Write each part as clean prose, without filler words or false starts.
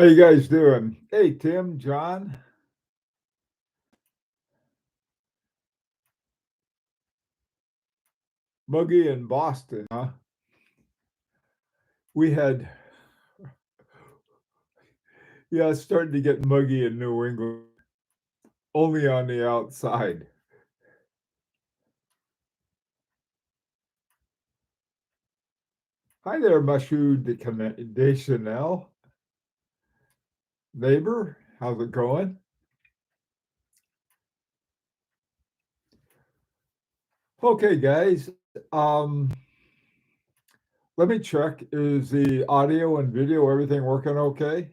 How you guys doing? Hey, Tim, John, Muggy in Boston, huh? We had, yeah, it's starting to get muggy in New England, only on the outside. Hi there, Mashu Deschanel, neighbor. How's it going? Okay, guys. Um, Let me check. Is the audio and video everything working okay?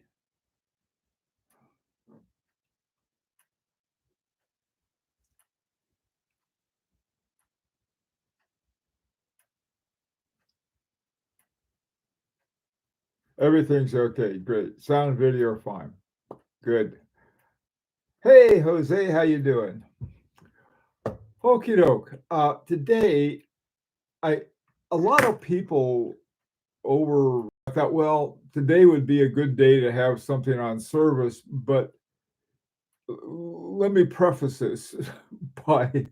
Everything's okay. Great. Sound and video are fine. Good. Hey, Jose, how you doing? Okie doke. Today, I a lot of people over. I thought, well, today would be a good day to have something on service, but let me preface this by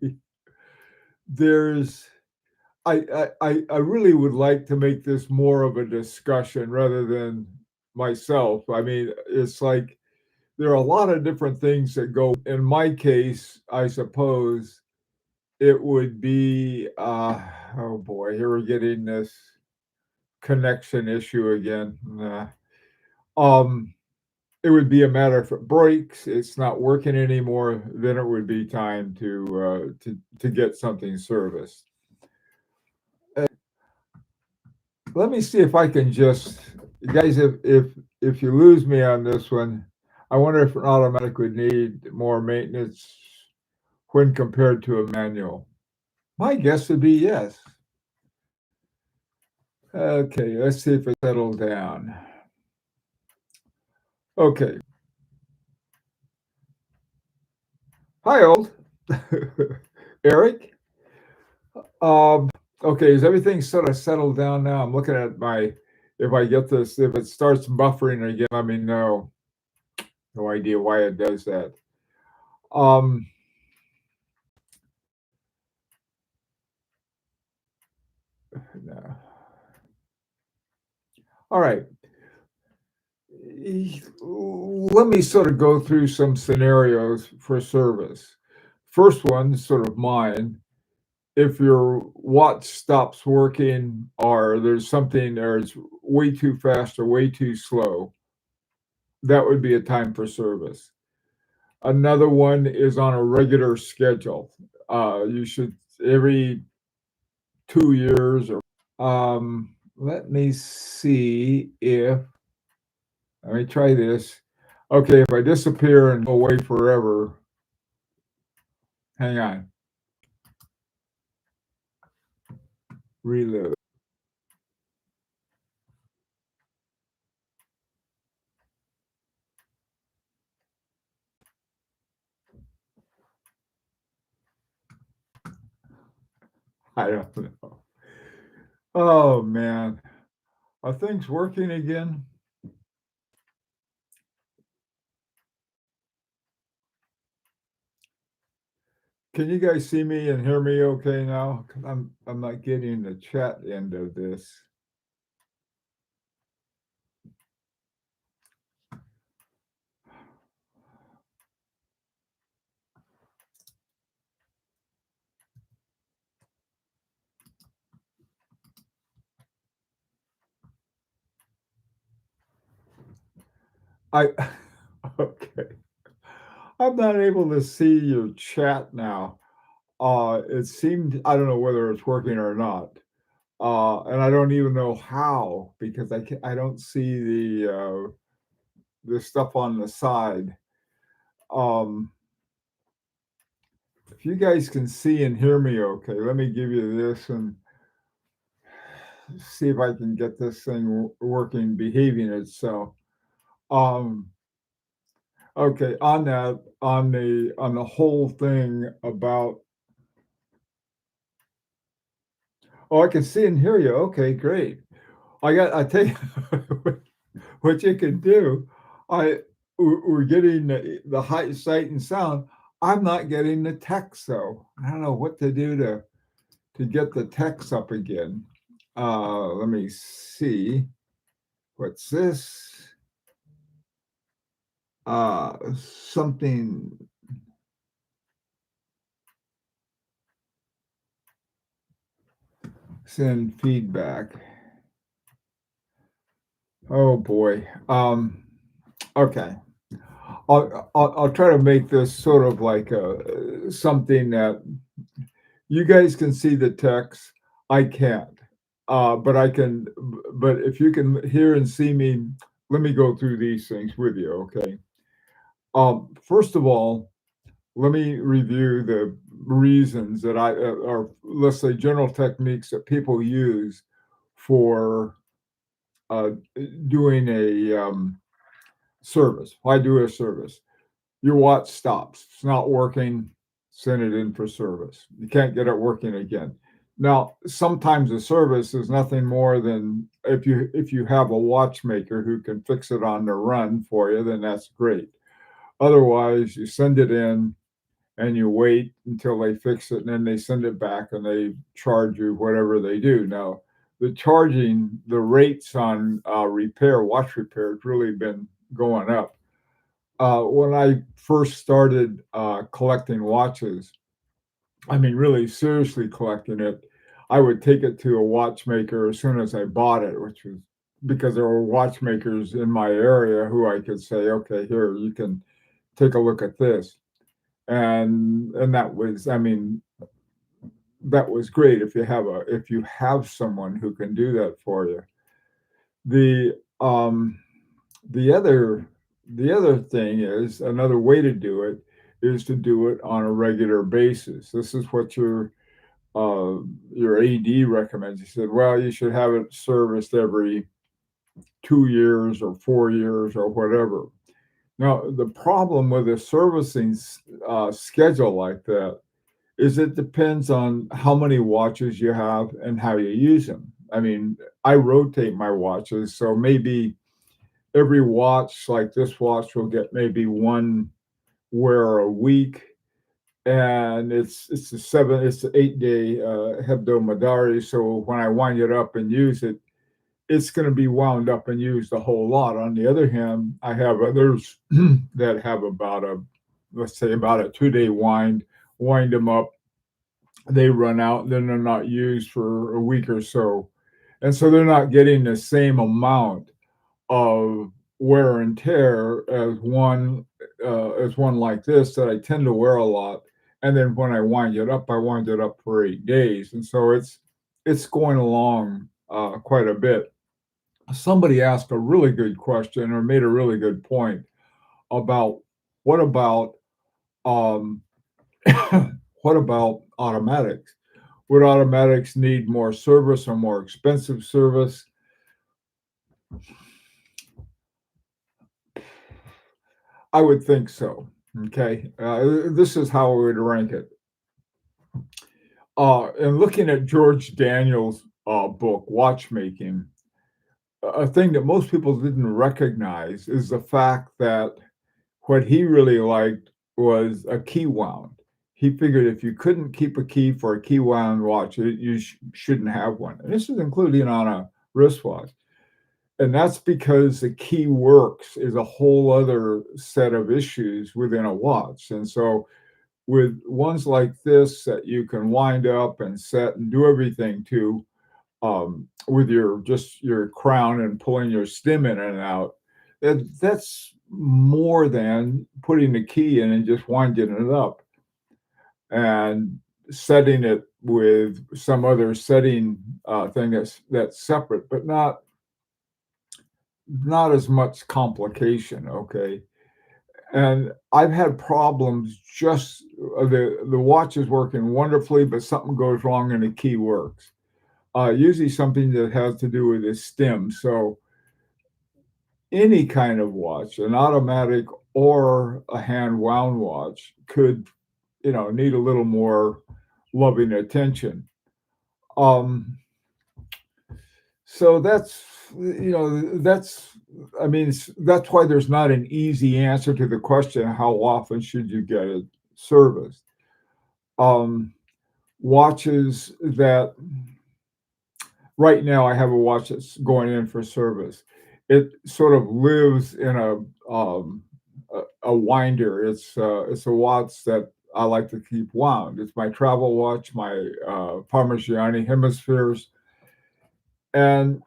there's I really would like to make this more of a discussion rather than myself. I mean, it's like there are a lot of different things that go. In my case, I suppose it would be oh boy, here we're getting this connection issue again. Um, it would be a matter if it breaks, it's not working anymore, then it would be time to get something serviced. Let me see if I can just, guys, if you lose me on this one, I wonder if an automatic would need more maintenance when compared to a manual. My guess would be yes. Okay, let's see if it settled down. Okay. Hi, old Eric. Okay, is everything sort of settled down now? I'm looking at my, if I get this, if it starts buffering again, let me know. No idea why it does that. Um, no. All right. Let me sort of go through some scenarios for service. First one, sort of mine. If your watch stops working or there's something or it's way too fast or way too slow, that would be a time for service. Another one is on a regular schedule. You should every 2 years or let me see if let me try this. Okay, if I disappear and go away forever, hang on, reload. I don't know. Oh man, are things working again? Can you guys see me and hear me okay now? 'Cause I'm not getting the chat end of this. I okay. I'm not able to see your chat now. It seemed I don't know whether it's working or not. And I don't even know how because I don't see the stuff on the side. Um, if you guys can see and hear me okay, let me give you this and see if I can get this thing working, behaving itself. Um, okay, on that, on the whole thing about, oh, I can see and hear you. Okay, great. I tell you what you can do. I we're getting the high sight and sound. I'm not getting the text though. I don't know what to do to get the text up again. Let me see. What's this? Something, send feedback. Oh boy. Okay. I'll try to make this sort of like something that you guys can see the text. I can't. But I can, but if you can hear and see me, let me go through these things with you, okay? First of all, let me review the reasons that or let's say general techniques that people use for uh, doing a service. Why do a service? Your watch stops. It's not working. Send it in for service. You can't get it working again. Now, sometimes a service is nothing more than if you have a watchmaker who can fix it on the run for you, then that's great. Otherwise, you send it in and you wait until they fix it, and then they send it back and they charge you whatever they do. Now, the rates on watch repair, has really been going up. When I first started collecting watches, I mean, really seriously collecting it, I would take it to a watchmaker as soon as I bought it, which was because there were watchmakers in my area who I could say, okay, here, you can take a look at this. And that was, I mean, that was great if you have someone who can do that for you. The the other the other thing is another way to do it is to do it on a regular basis. This is what uh, your AD recommends. He said, well, you should have it serviced every 2 years or 4 years or whatever. Now, the problem with a servicing schedule like that is it depends on how many watches you have and how you use them. I mean, I rotate my watches, so maybe every watch, like this watch, will get maybe one wear a week, and it's the 8 day hebdomadary. So when I wind it up and use it, it's going to be wound up and used a whole lot. On the other hand, I have others that have about a, let's say, about a 2 day wind them up, they run out, then they're not used for a week or so. And so they're not getting the same amount of wear and tear as one like this that I tend to wear a lot. And then when I wind it up for 8 days, and so it's going along quite a bit. Somebody asked a really good question or made a really good point about what about um, what about automatics? Would automatics need more service or more expensive service? I would think so. Okay. This is how I would rank it. And looking at George Daniels' book, Watchmaking, a thing that most people didn't recognize is the fact that what he really liked was a key wound. He figured if you couldn't keep a key for a key wound watch, you shouldn't have one. And this is including on a wristwatch. And that's because the key works is a whole other set of issues within a watch. And so with ones like this that you can wind up and set and do everything to, with your crown and pulling your stem in and out, that's more than putting the key in and just winding it up and setting it with some other setting thing that's separate, but not as much complication. Okay. And I've had problems just the watch is working wonderfully, but something goes wrong and the key works. Usually something that has to do with the stem. So any kind of watch, an automatic or a hand wound watch, could need a little more loving attention. Um, so that's I mean, that's why there's not an easy answer to the question, how often should you get it serviced? Um, Watches that right now I have a watch that's going in for service. It sort of lives in a winder. It's a watch that I like to keep wound. It's my travel watch, my Parmigiani hemispheres, and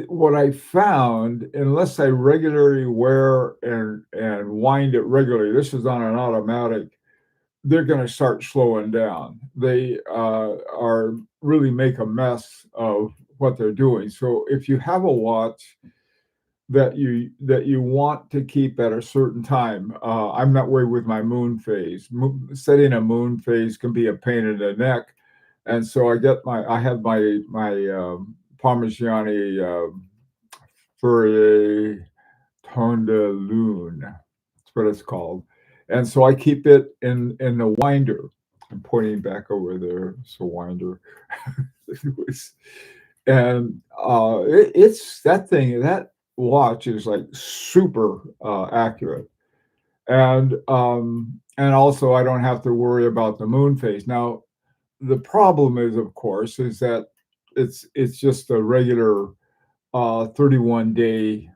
what I found, unless I regularly wear and wind it regularly, this is on an automatic, they're going to start slowing down. They are really make a mess of what they're doing. So if you have a watch that you want to keep at a certain time, I'm that way with my moon phase. Setting a moon phase can be a pain in the neck, and so I have my Parmigiani Fourier Ton de Lune. That's what it's called. And so I keep it in the winder. I'm pointing back over there. It's a winder. And it's that thing. That watch is like super accurate, and also I don't have to worry about the moon phase. Now the problem is, of course, is that it's just a regular 31 day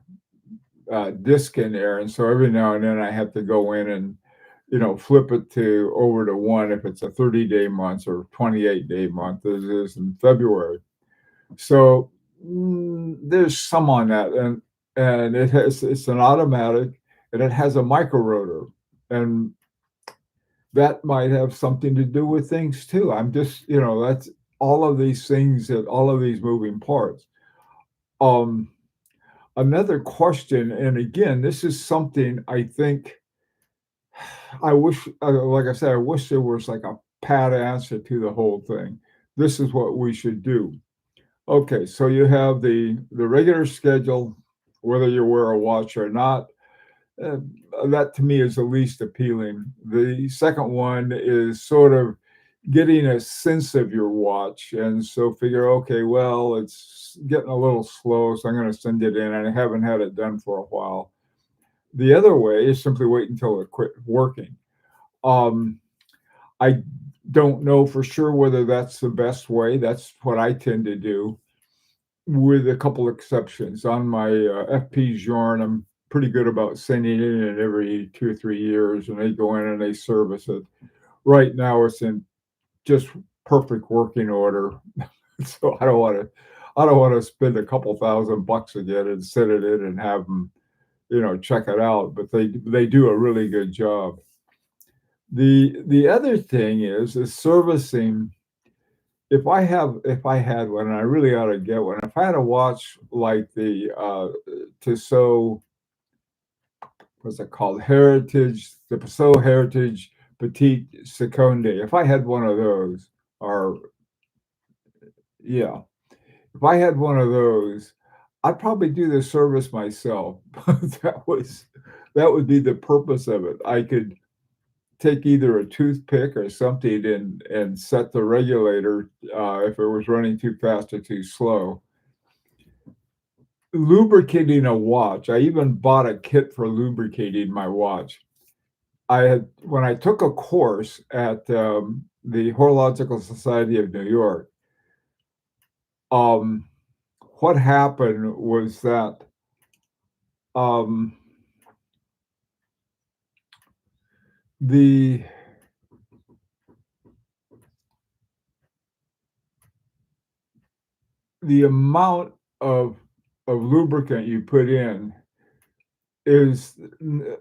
disc in there, and so every now and then I have to go in and flip it to over to one if it's a 30-day month or 28-day month as it is in February. So there's some on that, and it's an automatic, and it has a micro rotor, and that might have something to do with things too. I'm just that's all of these things, that all of these moving parts. Um, Another question, and again, this is something I think I wish, like I said, I wish there was like a pat answer to the whole thing. This is what we should do. Okay, so you have the regular schedule, whether you wear a watch or not. Uh, that to me is the least appealing. The second one is sort of getting a sense of your watch, and so figure, okay, well, it's getting a little slow, so I'm going to send it in, and I haven't had it done for a while. The other way is simply wait until it quit working. Um, I don't know for sure whether that's the best way. That's what I tend to do, with a couple exceptions. On my FP Journe, I'm pretty good about sending it in every 2 or 3 years, and they go in and they service it. Right now, it's in just perfect working order, so I don't want to spend a couple $1,000 again and send it in and have them, check it out. But they do a really good job. The other thing is servicing. If I had one, and I really ought to get one. If I had a watch like the Tissot, what's it called? The Tissot Heritage Petite Seconde. If I had one of those, or yeah, if I had one of those, I'd probably do the service myself. That would be the purpose of it. I could take either a toothpick or something and set the regulator if it was running too fast or too slow. Lubricating a watch. I even bought a kit for lubricating my watch. I had When I took a course at the Horological Society of New York. Um, what happened was that um, the the amount of lubricant you put in is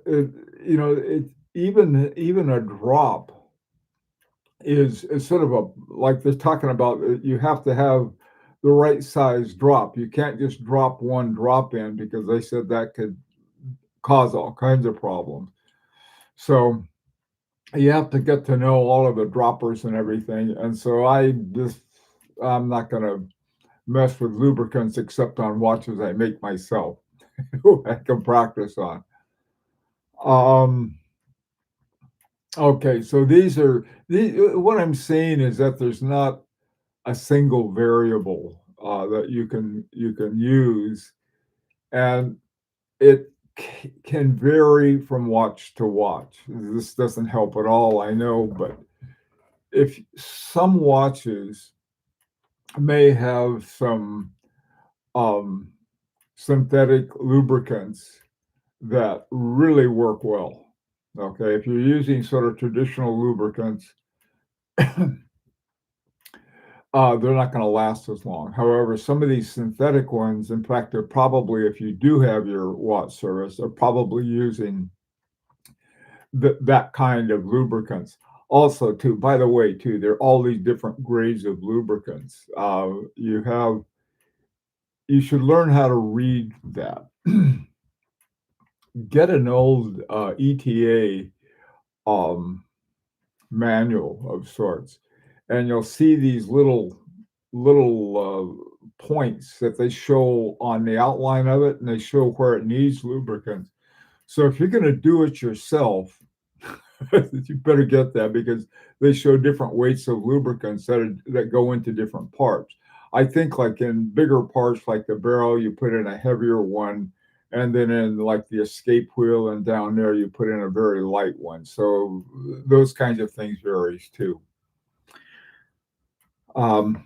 it even a drop is sort of a, like they're talking about, you have to have the right size drop. You can't just drop one drop in, because they said that could cause all kinds of problems. So you have to get to know all of the droppers and everything. And so I'm not going to mess with lubricants except on watches I make myself. I can practice on. Um, okay, so what I'm saying is that there's not a single variable. that you can use, and it can vary from watch to watch. This doesn't help at all, I know, but if some watches may have some um, synthetic lubricants that really work well. Okay, if you're using sort of traditional lubricants, they're not going to last as long. However, some of these synthetic ones, in fact, they're probably, if you do have your watch service, they're probably using that kind of lubricants. Also, too, by the way, too, there are all these different grades of lubricants. You should learn how to read that. Get an old ETA um, manual of sorts, and you'll see these little points that they show on the outline of it, and they show where it needs lubricants. So if you're going to do it yourself, you better get that because they show different weights of lubricants that go into different parts. I think like in bigger parts like the barrel, you put in a heavier one, and then in like the escape wheel and down there, you put in a very light one. So those kinds of things varies too. Um,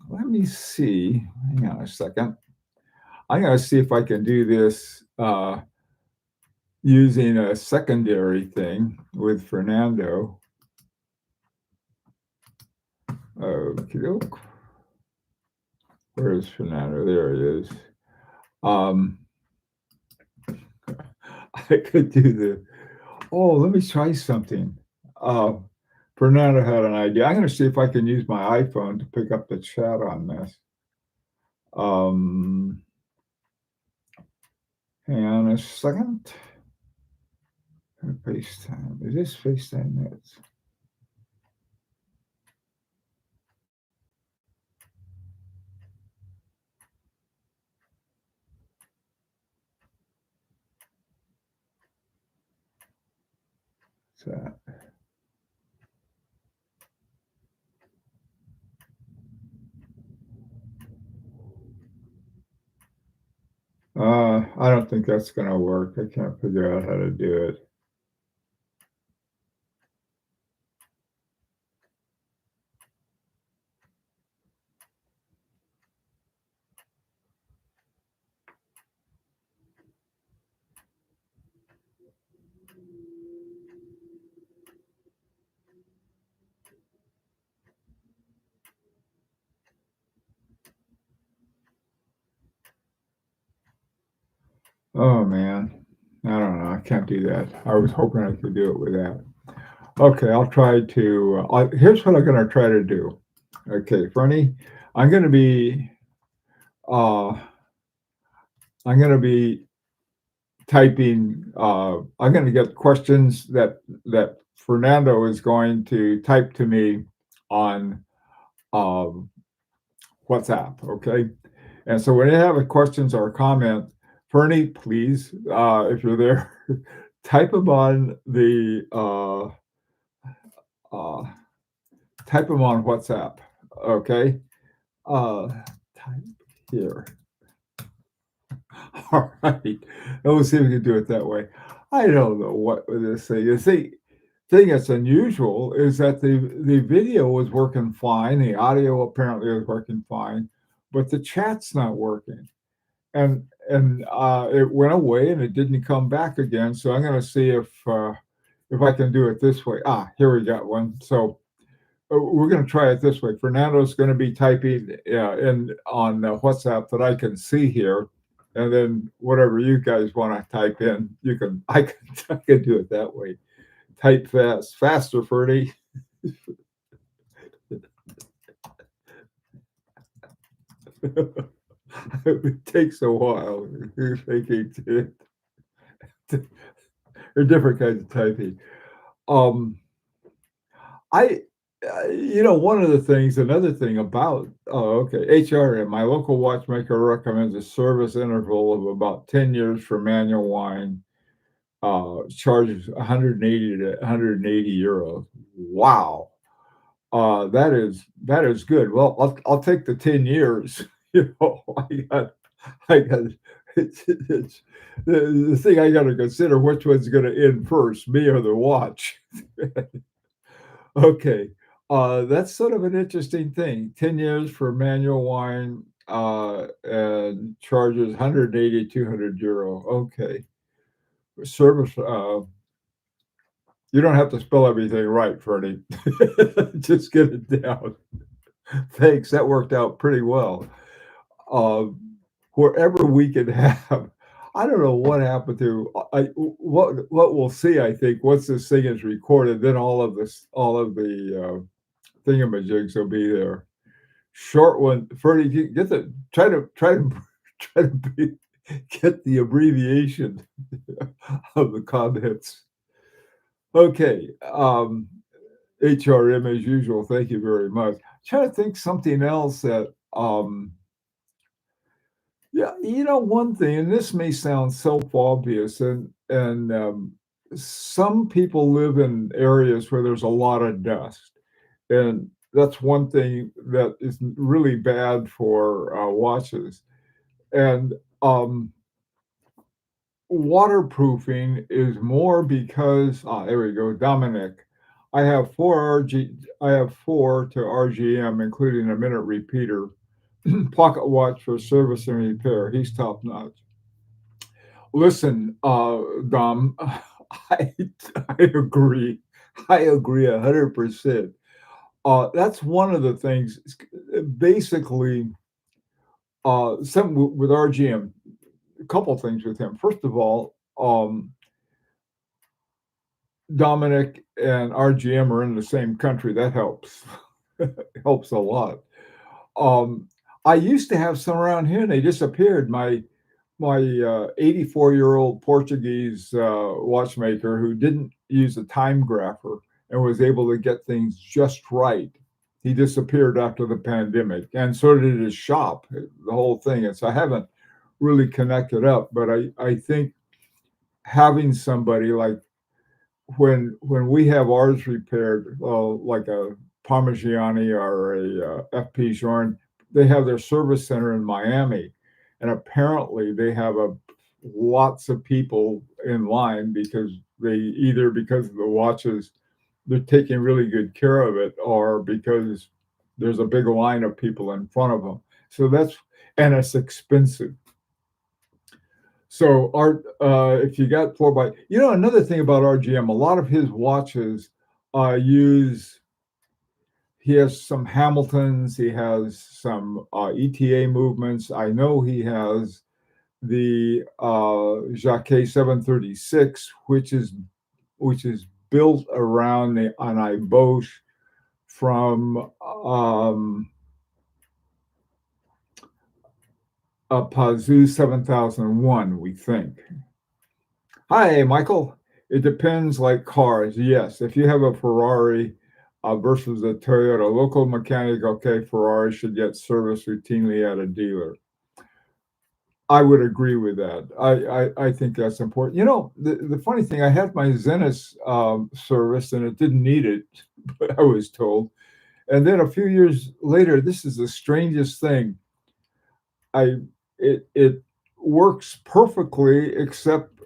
Let me see. Hang on a second. I'm going to see if I can do this using a secondary thing with Fernando. Okay, where's Fernando? There he is. I could do the. Oh, let me try something. Fernando had an idea. I'm going to see if I can use my iPhone to pick up the chat on this. Hang on a second. FaceTime. Is this FaceTime Nets? What's that? I don't think that's going to work. I can't figure out how to do it. Oh man, I don't know. I can't do that. I was hoping I could do it with that. Okay, I'll try to. Here's what I'm going to try to do. Okay, Fernie, I'm going to be. Uh, I'm going to be typing. I'm going to get questions that Fernando is going to type to me on um, WhatsApp. Okay, and so when you have a questions or a comment, Fernie, please, if you're there, type them on the type them on WhatsApp. Okay, type here. All right, and we'll see if we can do it that way. I don't know what this thing is. The thing that's unusual is that the video was working fine, the audio apparently was working fine, but the chat's not working. And it went away and it didn't come back again. So I'm going to see if I can do it this way. Here we got one. So we're going to try it this way. Fernando's going to be typing in on WhatsApp that I can see here, and then whatever you guys want to type in, I can do it that way. Type faster, Ferdy. It takes a while. You're thinking there are different kinds of typing. One of the things, another thing about, HRM, my local watchmaker recommends a service interval of about 10 years for manual wine, charges 180 to 180 euros. Wow. That is good. Well, I'll take the 10 years. I got it's the thing I got to consider which one's going to end first, me or the watch. Okay, that's sort of an interesting thing. 10 years for manual wine, and charges 180, €200. Okay, service. You don't have to spell everything right, Fernie. Just get it down. Thanks. That worked out pretty well. Uh, Wherever we could have, I don't know what happened to what we'll see. I think once this thing is recorded, then all of the thingamajigs will be there. Short one, Fernie, get the try to get the abbreviation of the comments. Okay, HRM as usual. Thank you very much. Trying to think something else that yeah, one thing, and this may sound self-obvious, and some people live in areas where there's a lot of dust, and that's one thing that is really bad for watches. And waterproofing is more because there we go, Dominic. I have four to RGM, including a minute repeater. Pocket watch for service and repair. He's top notch. Listen, Dom, I I agree. I agree 100%. That's one of the things. Basically, with RGM, a couple things with him. First of all, Dominic and RGM are in the same country. That helps. Helps a lot. I used to have some around here, and they disappeared. My 84-year-old Portuguese watchmaker who didn't use a time grapher and was able to get things just right. He disappeared after the pandemic, and so did his shop, the whole thing. And so I haven't really connected up, but I think having somebody like when we have ours repaired, like a Parmigiani or a FP Journe, they have their service center in Miami, and apparently they have lots of people in line because because of the watches, they're taking really good care of it, or because there's a big line of people in front of them. So and it's expensive. So Art, if you got another thing about RGM, a lot of his watches use. He has some Hamiltons. He has some ETA movements. I know he has the Jacquet 736, which is built around the an Iboche from a Pazoo 7001, we think. Hi, Michael. It depends like cars. Yes, if you have a Ferrari versus a Toyota, local mechanic, okay, Ferrari should get service routinely at a dealer. I would agree with that. I think that's important. The funny thing, I had my Zenith service and it didn't need it, but I was told. And then a few years later, this is the strangest thing. It works perfectly, except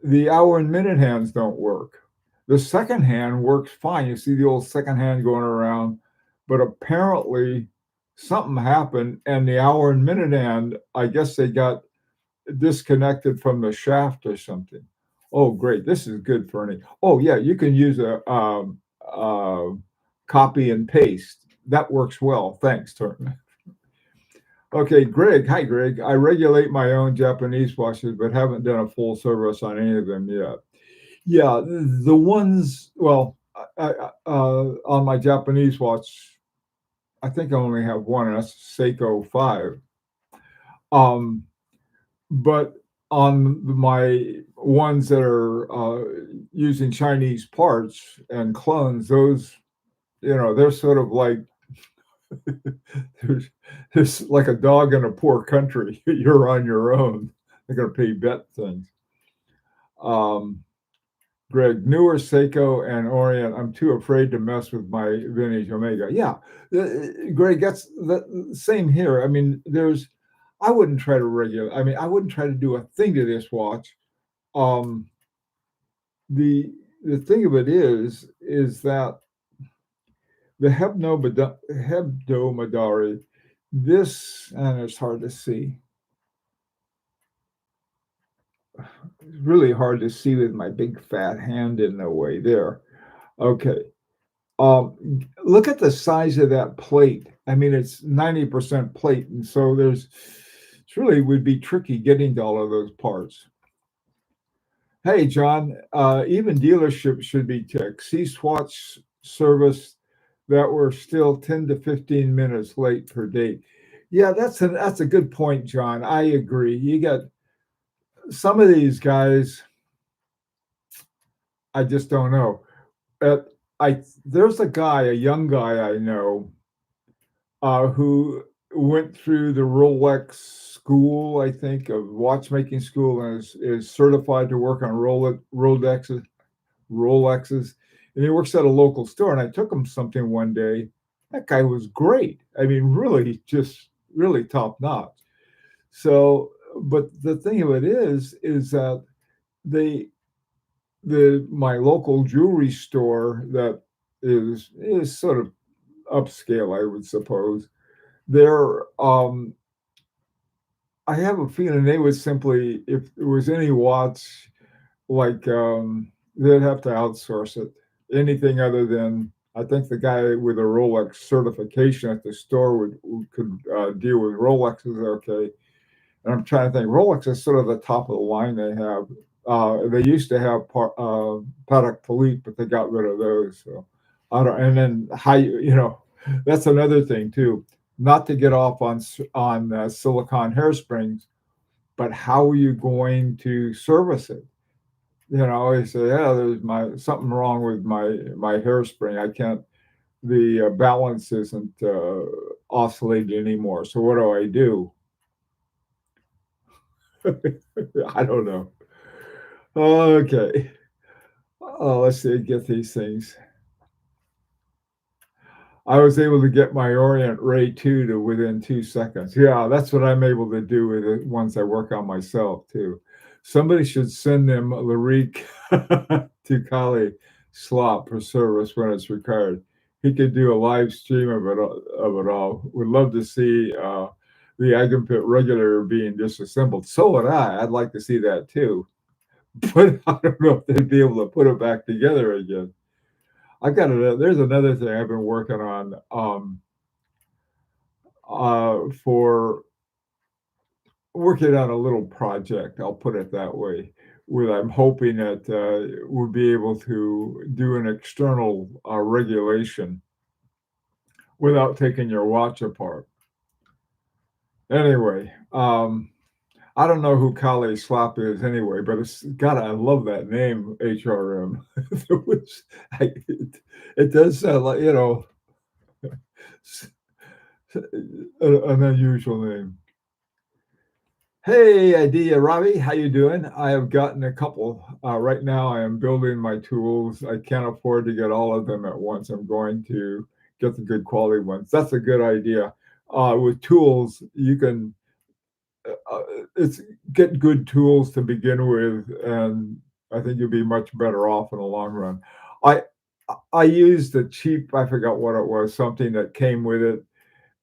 the hour and minute hands don't work. The second hand works fine. You see the old second hand going around, but apparently something happened, and the hour and minute hand, I guess they got disconnected from the shaft or something. Oh, great! This is good, Fernie. Oh, yeah, you can use a copy and paste. That works well. Thanks, Turton. Okay, Greg. Hi, Greg. I regulate my own Japanese watches, but haven't done a full service on any of them yet. Yeah, the ones, well, on my Japanese watch, I think I only have one, and that's Seiko 5. But on my ones that are using Chinese parts and clones, those, they're sort of like there's like a dog in a poor country. You're on your own. They're going to pay bet things. Greg, newer Seiko and Orient. I'm too afraid to mess with my vintage Omega. Yeah, Greg, that's the same here. I mean, I wouldn't try to regulate. I mean, I wouldn't try to do a thing to this watch. Um, the the thing of it is that the hebdomadary, this, and it's hard to see. It's really hard to see with my big fat hand in the way there. Okay. Look at the size of that plate. I mean, it's 90% plate, and so it's really would be tricky getting to all of those parts. Hey, John, even dealerships should be tech. See Swatch service that were still 10 to 15 minutes late per date. Yeah, that's a good point, John. I agree. You got some of these guys, I just don't know. Uh, there's a young guy I know who went through the Rolex school, I think, of watchmaking school, and is certified to work on Rolexes, and he works at a local store. And I took him something one day. That guy was great. I mean, really, just really top notch. So, but the thing of it is that they, my local jewelry store that is sort of upscale, I would suppose. They're I have a feeling they would simply, if there was any watch, like they'd have to outsource it. Anything other than, I think the guy with a Rolex certification at the store could deal with Rolexes, okay. And I'm trying to think, Rolex is sort of the top of the line they have. They used to have Patek Philippe, but they got rid of those. So I don't. And then how that's another thing too. Not to get off on silicone hairsprings, but how are you going to service it? You say, yeah, there's something wrong with my hairspring. I can't. The balance isn't oscillating anymore. So what do I do? I don't know. Okay. Oh, let's see, get these things. I was able to get my Orient Ray 2 to within 2 seconds. Yeah, that's what I'm able to do with the ones I work on myself too. Somebody should send them Larique to Kali slot for service when it's required. He could do a live stream of it all. Would love to see the Agampit regulator being disassembled. So would I. I'd like to see that too. But I don't know if they'd be able to put it back together again. There's another thing I've been working on for working on a little project. I'll put it that way. Where I'm hoping that we'll be able to do an external regulation without taking your watch apart. Anyway, I don't know who Kali Slop is anyway, but I love that name, HRM. It does sound like, an unusual name. Hey, idea, Robbie, how you doing? I have gotten a couple. Right now, I am building my tools. I can't afford to get all of them at once. I'm going to get the good quality ones. That's a good idea. With tools, you can it's get good tools to begin with, and I think you'll be much better off in the long run. I I used a cheap, I forgot what it was, something that came with it,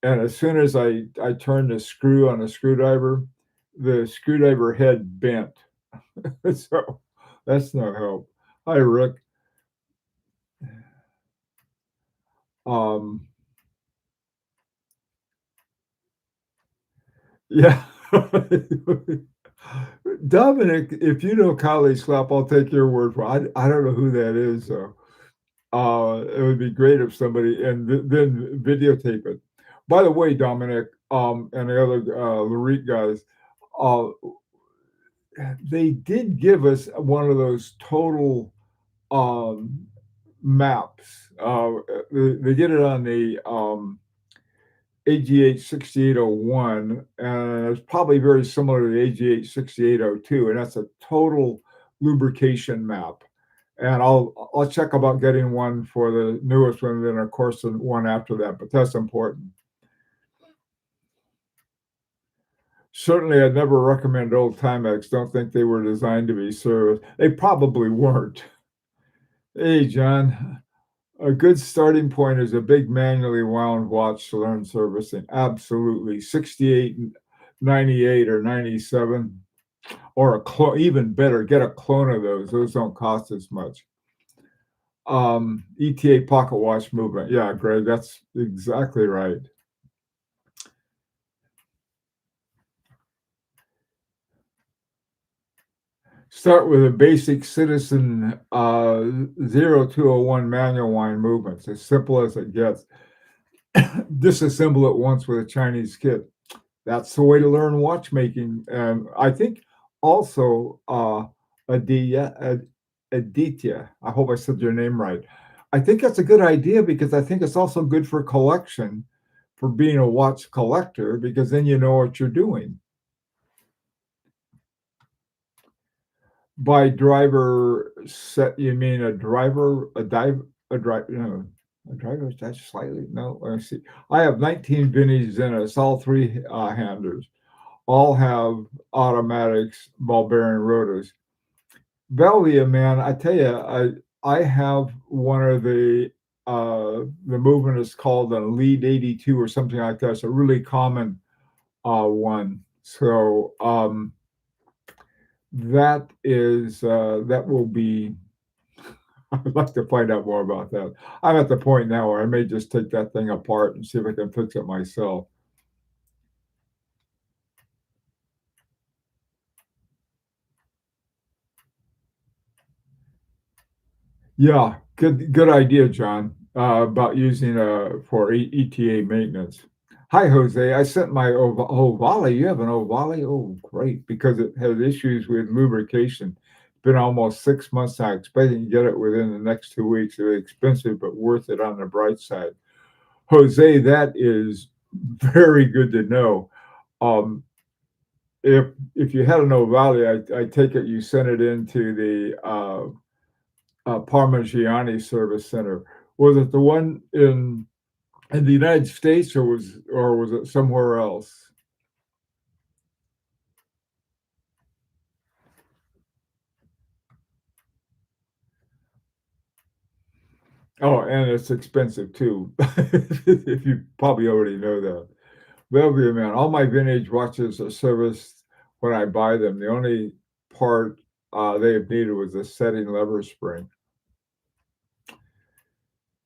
and as soon as I turned the screw on a screwdriver, the screwdriver head bent. So that's no help. Hi, Rick. Um, yeah. Dominic, if you know Kali Slap, I'll take your word for it. I don't know who that is, so it would be great if somebody and then videotape it. By the way, Dominic, and the other Larique guys, uh, they did give us one of those total um, maps. They did it on the AGH 6801, and it's probably very similar to the AGH 6802, and that's a total lubrication map. and I'll check about getting one for the newest one, and then of course the one after that. But that's important. Certainly, I'd never recommend old Timex. Don't think they were designed to be serviced. They probably weren't. Hey, John, a good starting point is a big manually wound watch to learn servicing. Absolutely. 68, 98, or 97, or a clone, even better, get a clone of those. Those don't cost as much. ETA pocket watch movement. Yeah, Greg, that's exactly right. Start with a basic citizen 0201 manual wind movements, as simple as it gets. Disassemble it once with a Chinese kit. That's the way to learn watchmaking. I think also Aditya, I hope I said your name right. I think that's a good idea because I think it's also good for collection, for being a watch collector, because then you know what you're doing. By driver set, you mean a driver, a dive, a driver, no, a driver that's slightly, no, let me see. I have 19 vintage Zeniths, all three handers, all have automatics, ball bearing rotors. Velvia, man, I tell you, I have one of the movement is called an Elite 82 or something like that. It's a really common one. So that will be. I'd like to find out more about that. I'm at the point now where I may just take that thing apart and see if I can fix it myself. Yeah, good idea, John, about using for ETA maintenance. Hi, Jose. I sent my Ovale. You have an Ovale? Oh, great, because it has issues with lubrication. It's been almost 6 months. I expect to get it within the next 2 weeks. It's expensive, but worth it on the bright side. Jose, that is very good to know. Um, if you had an Ovale, I take it you sent it into the Parmigiani Service Center. Was it the one in the United States, or was it somewhere else? Oh, and it's expensive too. If you probably already know that. Bellevue, man, all my vintage watches are serviced when I buy them. The only part they have needed was a setting lever spring.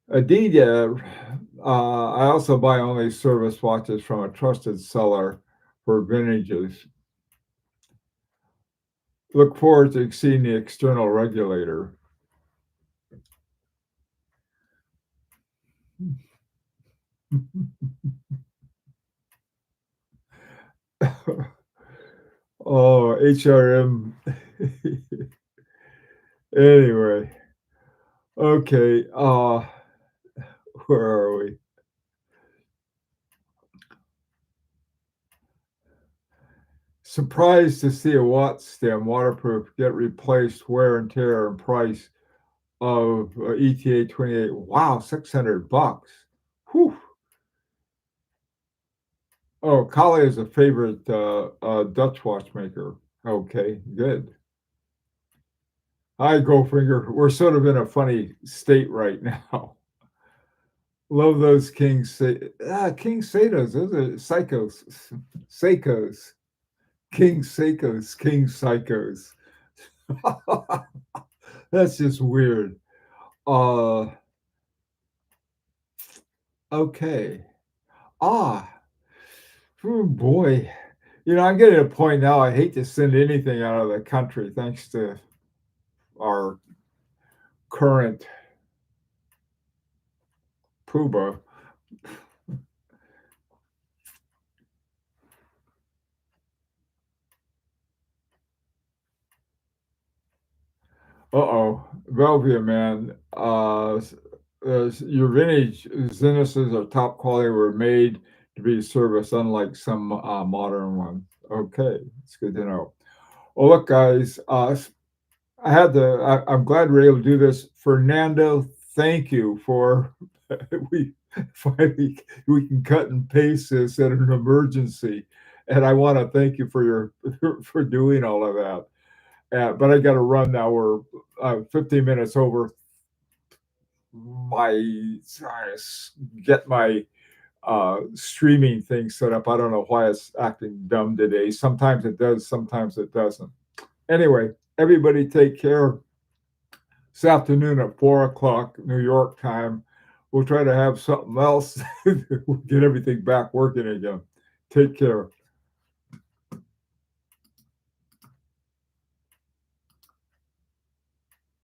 Adidas, I also buy only service watches from a trusted seller for vintages. Look forward to seeing the external regulator. Oh, HRM. Anyway, okay. Where are we? Surprised to see a Watt stem waterproof get replaced wear and tear and price of ETA 28. Wow, $600. Whew. Oh, Kali is a favorite Dutch watchmaker. Okay, good. Hi, Goldfinger. We're sort of in a funny state right now. Love those King Satos. Those are psychos. Seikos. King Seikos. King Psychos. That's just weird. Uh, okay. Ah, oh boy. I'm getting to a point now. I hate to send anything out of the country thanks to our current Puba. Uh-oh, Velvia, man. Your vintage Zenuses are top quality, were made to be serviced, unlike some modern ones. Okay, it's good to know. Well, look, guys, I'm glad we're able to do this. Fernando, thank you for we finally we can cut and paste this at an emergency. And I want to thank you for your for doing all of that. But I got to run now. We're 15 minutes over my get my streaming thing set up. I don't know why it's acting dumb today. Sometimes it does, sometimes it doesn't. Anyway, everybody take care. This afternoon at 4 o'clock New York time, we'll try to have something else. We'll get everything back working again. Take care.